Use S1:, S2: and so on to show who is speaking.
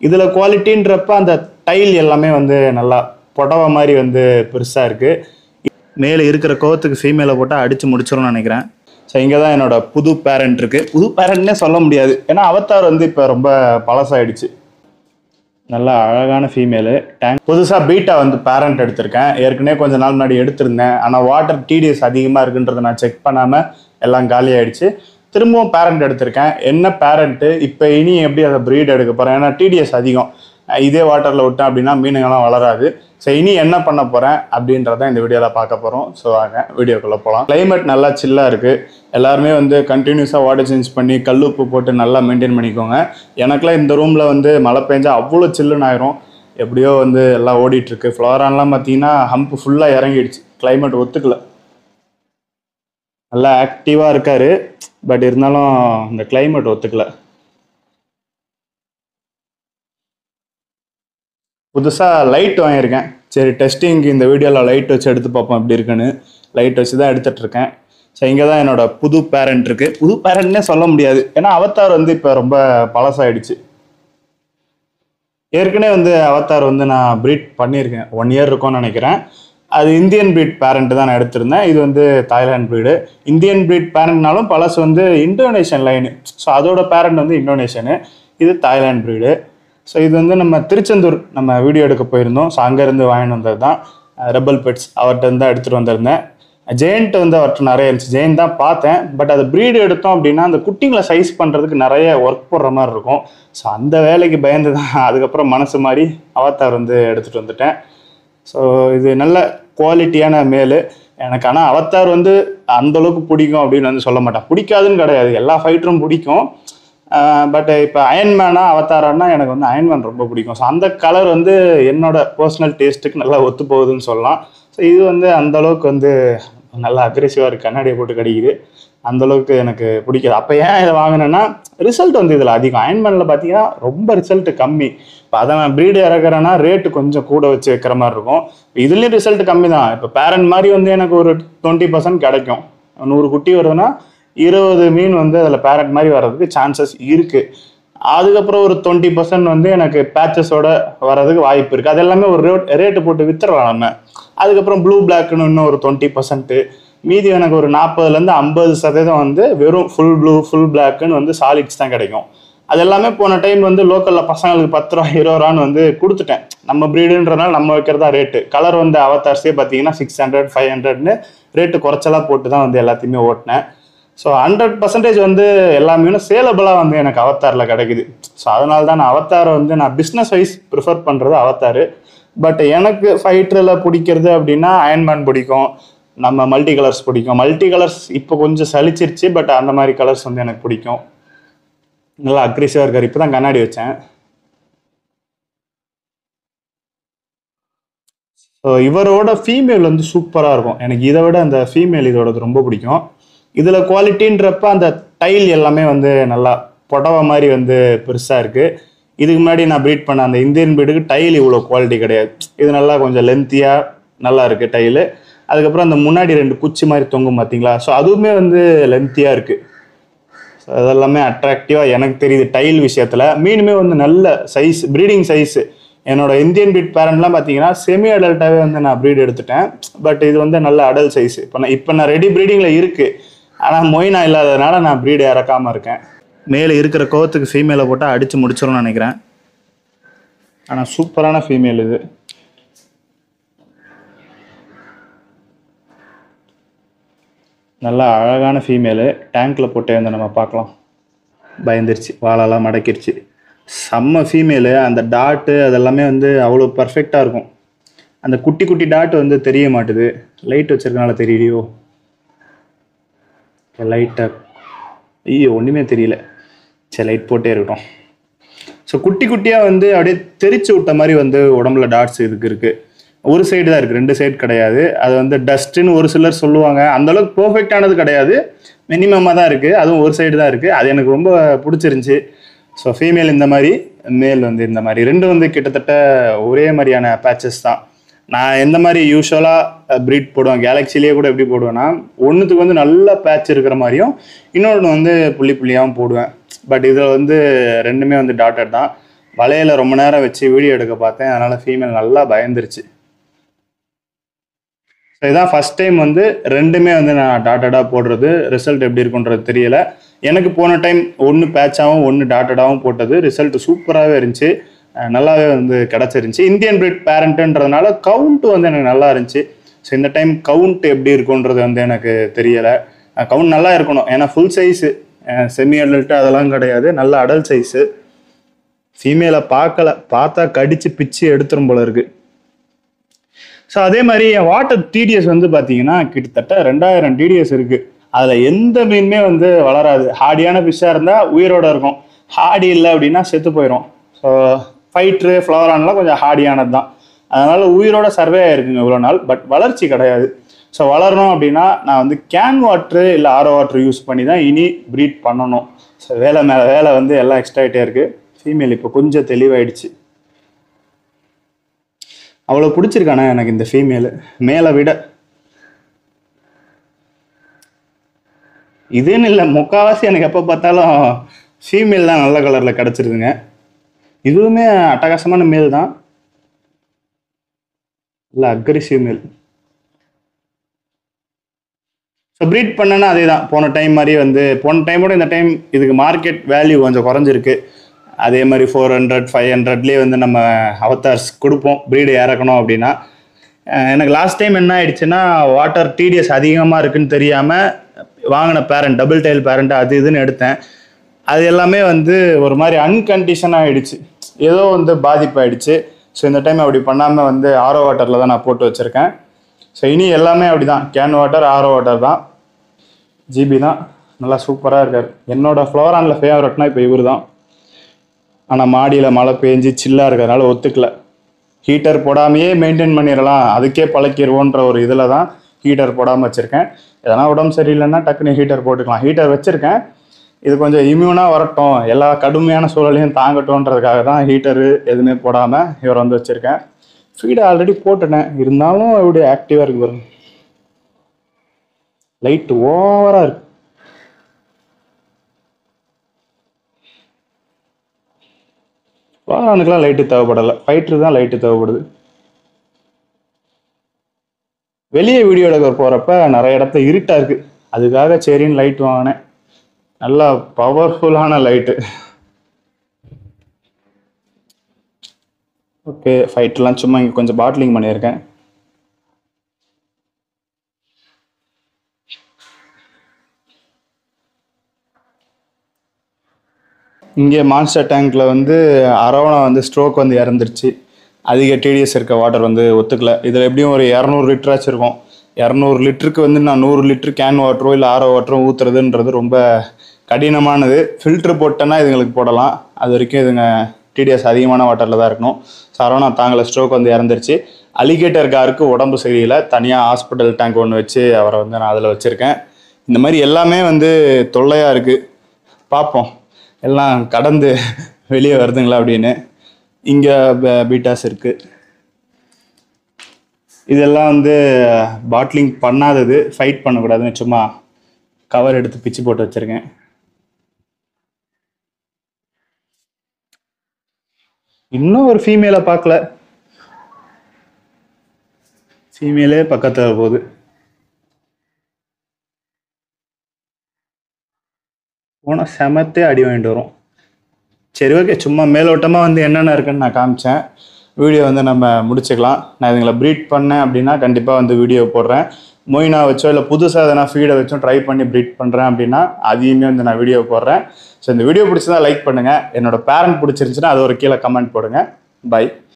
S1: இதில் குவாலிட்டின்றப்ப அந்த டைல் எல்லாமே வந்து நல்லா புடவை மாதிரி வந்து பெருசாக இருக்குது. மேலே இருக்கிற கோவத்துக்கு ஃபீமேலை போட்டால் அடித்து முடிச்சிடும்னு நினைக்கிறேன். ஸோ இங்கே தான் என்னோட புது பேரண்ட் இருக்குது. புது பேரண்ட்னே சொல்ல முடியாது, ஏன்னா அவத்தார் வந்து இப்போ ரொம்ப பழசாயிடுச்சு. நல்லா அழகான ஃபீமேலு டேங்க். புதுசாக பீட்டா வந்து பேரண்ட் எடுத்திருக்கேன். ஏற்கனவே கொஞ்ச நாள் முன்னாடி எடுத்திருந்தேன். ஆனால் வாட்டர் டிடிஎஸ் அதிகமாக இருக்குன்றதை நான் செக் பண்ணாமல் எல்லாம் காலி ஆகிடுச்சு. திரும்பவும் பேரண்ட் எடுத்திருக்கேன். என்ன பேரண்ட்டு இப்போ இனி எப்படி அதை ப்ரீட் எடுக்க போகிறேன், ஏன்னா டிடிஎஸ் அதிகம். இதே வாட்டரில் விட்டேன் அப்படின்னா மீனுங்கெல்லாம் வளராது. ஸோ இனி என்ன பண்ண போகிறேன் அப்படின்றத இந்த வீடியோவில் பார்க்க போகிறோம். ஸோ வாங்க வீடியோக்குள்ளே போகலாம். கிளைமேட் நல்லா சில்லாக இருக்குது. எல்லாருமே வந்து கண்டினியூஸாக வாட்டர் சேஞ்ச் பண்ணி கல் உப்பு போட்டு நல்லா மெயின்டைன் பண்ணிக்கோங்க. எனக்குலாம் இந்த ரூமில் வந்து மழை பெஞ்சா அவ்வளோ சில்லுன்னு ஆயிரும். எப்படியோ வந்து எல்லாம் ஓடிட்டுருக்கு. ஃப்ளோரான்லாம் பார்த்தீங்கன்னா ஹம்ப் ஃபுல்லாக இறங்கிடுச்சு. கிளைமேட் ஒத்துக்கல. நல்லா ஆக்டிவாக இருக்கார், பட் இருந்தாலும் இந்த கிளைமேட் ஒத்துக்கல. புதுசாக லைட் வாங்கியிருக்கேன். சரி, டெஸ்டிங்க்கு இந்த வீடியோவில் லைட் வச்சு எடுத்து பார்ப்போம் எப்படி இருக்குன்னு. லைட் வச்சு தான் எடுத்துகிட்ருக்கேன். ஸோ இங்கே தான் என்னோட புது பேரண்ட் இருக்குது. புது பேரண்ட்னே சொல்ல முடியாது, ஏன்னா அவத்தார் வந்து இப்போ ரொம்ப பழசாயிடுச்சு. ஏற்கனவே வந்து அவத்தார் வந்து நான் ப்ரீட் பண்ணியிருக்கேன். 1 இயர் இருக்கும்னு நினைக்கிறேன். அது இந்தியன் ப்ரீட் பேரண்ட் தான் நான் எடுத்திருந்தேன். இது வந்து தாய்லாந்து ப்ரீடு. இந்தியன் ப்ரீட் பேரண்ட்னாலும் பழசு வந்து இந்தோனேஷியன் லைனு. ஸோ அதோட பேரண்ட் வந்து இந்தோனேஷியனு, இது தாய்லாந்து ப்ரீடு. ஸோ இது வந்து நம்ம திருச்செந்தூர் நம்ம வீடியோ எடுக்க போயிருந்தோம். ஸோ அங்கேருந்து வாங்கிட்டு வந்தது தான். ரெபல் பெட்ஸ் அவர்கிட்ட இருந்தால் எடுத்துகிட்டு வந்திருந்தேன். ஜெயண்ட் வந்து அவர்கிட்ட நிறைய இருந்துச்சு. ஜெயண்ட் தான் பார்த்தேன். பட் அது ப்ரீடு எடுத்தோம் அப்படின்னா அந்த குட்டிங்களை சைஸ் பண்ணுறதுக்கு நிறைய ஒர்க் போடுற மாதிரி இருக்கும். ஸோ அந்த வேலைக்கு பயந்து தான் அதுக்கப்புறம் மனசு மாதிரி அவத்தார் வந்து எடுத்துகிட்டு வந்துட்டேன். ஸோ இது நல்ல குவாலிட்டியான மேலு எனக்கு. ஆனால் அவத்தார் வந்து அந்தளவுக்கு பிடிக்கும் அப்படின்னு வந்து சொல்ல மாட்டேன். பிடிக்காதுன்னு கிடையாது, எல்லா ஃபைட்டரும் பிடிக்கும். பட் இப்போ அயன்மேனா அவத்தாரானா எனக்கு வந்து அயன்மேன் ரொம்ப பிடிக்கும். ஸோ அந்த கலர் வந்து என்னோட பர்சனல் டேஸ்ட்டுக்கு நல்லா ஒத்து போகுதுன்னு சொல்லலாம். ஸோ இது வந்து அந்தளவுக்கு வந்து நல்லா அக்ரெசிவாக இருக்குது. கண்ணாடியை போட்டு கடிக்குது. அந்தளவுக்கு எனக்கு பிடிக்காது. அப்போ ஏன் இதை வாங்கினேன்னா ரிசல்ட் வந்து இதில் அதிகம். அயன்மேனில் பார்த்தீங்கன்னா ரொம்ப ரிசல்ட் கம்மி. இப்போ அதை நான் ப்ரீடு இறக்குறேன்னா ரேட்டு கொஞ்சம் கூட வச்சு வைக்கிற மாதிரி இருக்கும். இதுலேயும் ரிசல்ட் கம்மி தான். இப்போ பேரண்ட் மாதிரி வந்து எனக்கு ஒரு 20% கிடைக்கும். 100 குட்டி வருதுன்னா 20 மீன் வந்து அதில் பேரண்ட் மாதிரி வர்றதுக்கு சான்சஸ் இருக்குது. அதுக்கப்புறம் ஒரு 20% வந்து எனக்கு பேச்சஸோட வர்றதுக்கு வாய்ப்பு இருக்குது. அது எல்லாமே ஒரு ரேட்டு போட்டு வித்துடலாம் நம்ம. அதுக்கப்புறம் ப்ளூ பிளாக்னு இன்னும் ஒரு 20%, மீதி எனக்கு ஒரு 40% 50% வந்து வெறும் ஃபுல் ப்ளூ ஃபுல் பிளாக்குன்னு வந்து சாலிட்ஸ் தான் கிடைக்கும். அது எல்லாமே போன டைம் வந்து லோக்கலில் பசங்களுக்கு 10 ரூபா 20 ரூபான்னு வந்து கொடுத்துட்டேன். நம்ம ப்ரீடுன்றனால நம்ம வைக்கிறதா ரேட்டு. கலர் வந்து அவத்தார்ஸே பார்த்தீங்கன்னா 600 500ன்னு ரேட்டு குறைச்சலாக போட்டு தான் வந்து எல்லாத்தையுமே ஓட்டினேன். ஸோ 100% வந்து எல்லாமே சேலபிளாக வந்து எனக்கு அவத்தாரில் கிடைக்குது. ஸோ அதனால தான் நான் அவத்தாரை வந்து நான் பிஸ்னஸ் வைஸ் ப்ரிஃபர் பண்ணுறது அவத்தார். பட் எனக்கு ஃபைட்டரில் பிடிக்கிறது அப்படின்னா அயன்மேன் பிடிக்கும், நம்ம மல்டி கலர்ஸ் பிடிக்கும். மல்டி கலர்ஸ் இப்போ கொஞ்சம் சலிச்சிருச்சு, பட் அந்த மாதிரி கலர்ஸ் வந்து எனக்கு பிடிக்கும். நல்லா அக்ரெசிவாக இருக்கார். இப்போ தான் கண்ணாடி வச்சேன். ஸோ இவரோட ஃபீமேல் வந்து சூப்பராக இருக்கும். எனக்கு இதை விட அந்த ஃபீமேல் இதோடது ரொம்ப பிடிக்கும். இதில் குவாலிட்டின்றப்ப அந்த டைல் எல்லாமே வந்து நல்லா புடவை மாதிரி வந்து பெருசாக இருக்குது. இதுக்கு முன்னாடி நான் ப்ரீட் பண்ண அந்த இந்தியன் ப்ரீடுக்கு டைல் இவ்வளோ குவாலிட்டி கிடையாது. இது நல்லா கொஞ்சம் லென்த்தியாக நல்லா இருக்குது டைலு. அதுக்கப்புறம் அந்த முன்னாடி 2 குச்சி மாதிரி தொங்கும் பார்த்தீங்களா, ஸோ அதுவுமே வந்து லென்த்தியாக இருக்குது. ஸோ அதெல்லாமே அட்ராக்டிவாக எனக்கு தெரியுது டைல் விஷயத்தில். மீனுமே வந்து நல்ல சைஸ், ப்ரீடிங் சைஸு. என்னோட இந்தியன் ப்ரீட் பேரண்ட்லாம் பார்த்தீங்கன்னா செமி அடல்ட்டாகவே வந்து நான் ப்ரீட் எடுத்துட்டேன். பட் இது வந்து நல்ல அடல்ட் சைஸு. இப்போ நான் ரெடி ப்ரீடிங்கில் இருக்குது, ஆனால் மொயினா இல்லாததுனால நான் ப்ரீடு இறக்காமல் இருக்கேன். மேலே இருக்கிற கோவத்துக்கு ஃபீமேலை போட்டால் அடித்து முடிச்சிடும்னு நினைக்கிறேன். ஆனால் சூப்பரான ஃபீமேல் இது. நல்லா அழகான ஃபீமேலு. டேங்க்கில் போட்டு வந்து நம்ம பார்க்கலாம். பயந்துருச்சு, வாழெல்லாம் மடக்கிருச்சு. செம்ம ஃபீமேலு. அந்த டாட்டு அதெல்லாமே வந்து அவ்வளோ பர்ஃபெக்டாக இருக்கும். அந்த குட்டி குட்டி டாட் வந்து தெரிய மாட்டுது. லைட் வச்சிருக்கனால தெரியலையோ, லைட்டாக ஐயோ ஒன்றுமே தெரியல. சரி, லைட் போட்டே இருக்கட்டும். ஸோ குட்டி குட்டியாக வந்து அப்படியே தெரிச்சு விட்ட மாதிரி வந்து உடம்புல டாட்ஸ் இதுக்கு இருக்குது. ஒரு சைடு தான் இருக்குது, 2 சைடு கிடையாது. அது வந்து டஸ்ட்டுன்னு ஒரு சிலர் சொல்லுவாங்க. அந்தளவுக்கு பர்ஃபெக்டானது கிடையாது, மினிமமாக தான் இருக்குது. அதுவும் ஒரு சைடு தான் இருக்குது. அது எனக்கு ரொம்ப பிடிச்சிருந்துச்சி. ஸோ ஃபீமேல் இந்த மாதிரி, மேல் வந்து இந்த மாதிரி, 2 வந்து கிட்டத்தட்ட ஒரே மாதிரியான பேச்சஸ் தான். நான் எந்த மாதிரி யூஸ்வலாக ப்ரீட் போடுவேன், கேலக்ஸிலேயே கூட எப்படி போடுவேன்னா, ஒன்றுத்துக்கு வந்து நல்ல பேட்ச் இருக்கிற மாதிரியும் இன்னொன்று வந்து புள்ளி புள்ளியாகவும் போடுவேன். பட் இதில் வந்து 2மே வந்து டாட்டட் தான். வலையில் ரொம்ப நேரம் வச்சு வீடியோ எடுக்க பார்த்தேன், அதனால் ஃபீமேல் நல்லா பயந்துருச்சு. ஸோ இதான் ஃபஸ்ட் டைம் வந்து ரெண்டுமே வந்து நான் டாட்டடாக போடுறது. ரிசல்ட் எப்படி இருக்குன்றது தெரியல. எனக்கு போன டைம் ஒன்று பேட்சாகவும் ஒன்று டாட்டடாகவும் போட்டது. ரிசல்ட் சூப்பராகவே இருந்துச்சு, நல்லாவே வந்து கிடச்சிருந்துச்சி. இந்தியன் பிரீட் பேரண்ட்டுன்றதுனால கவுண்ட் வந்து எனக்கு நல்லா இருந்துச்சு. ஸோ இந்த டைம் கவுண்ட் எப்படி இருக்குன்றது வந்து எனக்கு தெரியலை. கவுண்ட் நல்லா இருக்கணும், ஏன்னா ஃபுல் சைஸு, செமி அடல்ட்டு அதெல்லாம் கிடையாது, நல்ல அடல்ட் சைஸு. ஃபீமேலை பார்த்தா கடிச்சு பிச்சு எடுத்துரும் போல இருக்கு. ஸோ அதே மாதிரி என் வாட்டர் டிடிஎஸ் வந்து பார்த்தீங்கன்னா கிட்டத்தட்ட 2000 டிடிஎஸ் இருக்கு. அதில் எந்த மீனுமே வந்து வளராது. ஹார்டியான ஃபிஷ்ஷாக இருந்தால் உயிரோட இருக்கும், ஹார்டி இல்லை அப்படின்னா செத்து போயிடும். ஸோ ஃபைட்ரு ஃப்ளவரான்லாம் கொஞ்சம் ஹார்டியானது தான், அதனால உயிரோட சர்வே ஆயிருக்குங்க இவ்வளோ நாள். பட் வளர்ச்சி கிடையாது. ஸோ வளரணும் அப்படின்னா நான் வந்து கேன் வாட்ரு இல்லை ஆரோ வாட்ரு யூஸ் பண்ணி தான் இனி ப்ரீட் பண்ணணும். ஸோ வேலை மேலே வேலை வந்து எல்லாம் எக்ஸ்ட்ரா ஆகிட்டே இருக்குது. ஃபீமேல் இப்போ கொஞ்சம் தெளிவாயிடுச்சு. அவ்வளோ பிடிச்சிருக்கானே எனக்கு இந்த ஃபீமேலு மேலே விட. இதுன்னு இல்லை, முக்கால்வாசி எனக்கு எப்போ பார்த்தாலும் ஃபீமேல் தான் நல்ல கலரில் கிடச்சிருதுங்க. இதுவுமே அட்டகாசமான மேல் தான், இல்லை அக்ரெசிவ் மேல். ஸோ ப்ரீட் பண்ணனா அதே தான் போன டைம் மாதிரி வந்து, போன டைமோட இந்த டைம் இதுக்கு மார்க்கெட் வேல்யூ கொஞ்சம் குறைஞ்சிருக்கு. அதே மாதிரி 400 500லேயே வந்து நம்ம அவதார்ஸ் கொடுப்போம் ப்ரீடு இறக்கணும் அப்படின்னா. எனக்கு லாஸ்ட் டைம் என்ன ஆயிடுச்சுன்னா, வாட்டர் டிடிஎஸ் அதிகமாக இருக்குன்னு தெரியாமல் வாங்கின பேரண்ட், டபுள் டைல் பேரண்ட் அது இதுன்னு எடுத்தேன். அது எல்லாமே வந்து ஒரு மாதிரி அன்கண்டிஷனாக ஆகிடுச்சு, ஏதோ வந்து பாதிப்பாயிடுச்சு. ஸோ இந்த டைம் அப்படி பண்ணாமல் வந்து ஆரோ வாட்டரில் தான் நான் போட்டு வச்சுருக்கேன். ஸோ இனி எல்லாமே அப்படி தான், கேன் வாட்டர் ஆரோ வாட்டர் தான். ஜிபி தான் நல்லா சூப்பராக இருக்கார். என்னோடய ஃப்ளவரானில் ஃபேவரட்னா இப்போ இவர் தான். ஆனால் மாடியில் மழை பெஞ்சு சில்லாக இருக்கிறதுனால ஒத்துக்கல. ஹீட்டர் போடாமையே மெயின்டைன் பண்ணிடலாம், அதுக்கே பழக்கிடுவோன்ற ஒரு இதில் தான் ஹீட்டர் போடாமல் வச்சுருக்கேன். எதனா உடம்பு சரியில்லைன்னா டக்குன்னு ஹீட்டர் போட்டுக்கலாம். ஹீட்டர் வச்சுருக்கேன், இது கொஞ்சம் இம்யூனாக வரட்டும், எல்லா கடுமையான சூழலையும் தாங்கட்டும்ன்றதுக்காக தான் ஹீட்டரு எதுவுமே போடாமல் இவர் வந்து வச்சுருக்கேன். ஃபீடை ஆல்ரெடி போட்டுட்டேன், இருந்தாலும் எப்படி ஆக்டிவாக இருக்கு பாருங்க. லைட்டு ஓவராக இருக்கு. ஃப்ளவரானுக்கெலாம் லைட்டு தேவைப்படலை, ஃபைட்ரு தான் லைட்டு தேவைப்படுது. வெளியே வீடியோ எடுக்க போகிறப்ப நிறைய இடத்துல இருட்டாக இருக்குது, அதுக்காக சரின்னு லைட் வாங்கினேன். நல்லா பவர்ஃபுல்லான லைட்டு. ஓகே, ஃபைட்லாம் சும்மா இங்கே கொஞ்சம் பாட்லிங் பண்ணியிருக்கேன். இங்கே மான்ஸ்டர் டேங்க்கில் வந்து அரவணா வந்து ஸ்ட்ரோக் வந்து இறந்துருச்சு. அதிக டிடிஎஸ் இருக்க வாட்டர் வந்து ஒத்துக்கல. இதில் எப்படியும் ஒரு 200 லிட்டராச்சும் இருக்கும். 200 லிட்டருக்கு வந்து நான் 100 லிட்டர் கேன் வாட்டரோ இல்லை ஆரோ வாட்டரோ ஊற்றுறதுன்றது ரொம்ப கடினமானது. ஃபில்ட்ரு போட்டேன்னா இதுங்களுக்கு போடலாம், அது வரைக்கும் இதுங்க டிடிஎஸ் அதிகமான வாட்டரில் தான் இருக்கணும். சரவணா தாங்கலை, ஸ்ட்ரோக் வந்து இறந்துருச்சு. அலிகேட்டர் காருக்கு உடம்பு சரியில்லை, தனியாக ஹாஸ்பிட்டல் டேங்க் ஒன்று வச்சு அவரை வந்து நான் அதில் வச்சுருக்கேன். இந்த மாதிரி எல்லாமே வந்து தொல்லையாக இருக்குது. பார்ப்போம் எல்லாம் கடந்து வெளியே வருதுங்களா அப்படின்னு. இங்கே பீட்டாஸ் இருக்குது. இதெல்லாம் வந்து பாட்லிங் பண்ணாதது, ஃபைட் பண்ணக்கூடாதுன்னு சும்மா கவர் எடுத்து பிச்சு போட்டு வச்சுருக்கேன். இன்னும் ஒரு ஃபீமேலை பார்க்கல, ஃபீமேலே பக்கத்தில் போகுது. போனால் செமத்தே அடி வாங்கிட்டு வரும். சரி ஓகே, சும்மா மேலோட்டமாக வந்து என்னென்ன இருக்குன்னு நான் காமிச்சேன். வீடியோ வந்து நம்ம முடிச்சுக்கலாம். நான் இதுங்களை ப்ரீட் பண்ணேன் அப்படின்னா கண்டிப்பாக வந்து வீடியோ போடுறேன். மொயினா வச்சோ இல்லை புதுசாக எதனா ஃபீடை வச்சும் ட்ரை பண்ணி ப்ரீட் பண்ணுறேன் அப்படின்னா அதையுமே வந்து நான் வீடியோ போடுறேன். ஸோ இந்த வீடியோ பிடிச்சதா லைக் பண்ணுங்கள். என்னோட பேரண்ட் பிடிச்சிருந்துச்சுன்னா அது ஒரு கீழே கமெண்ட் போடுங்க. பை.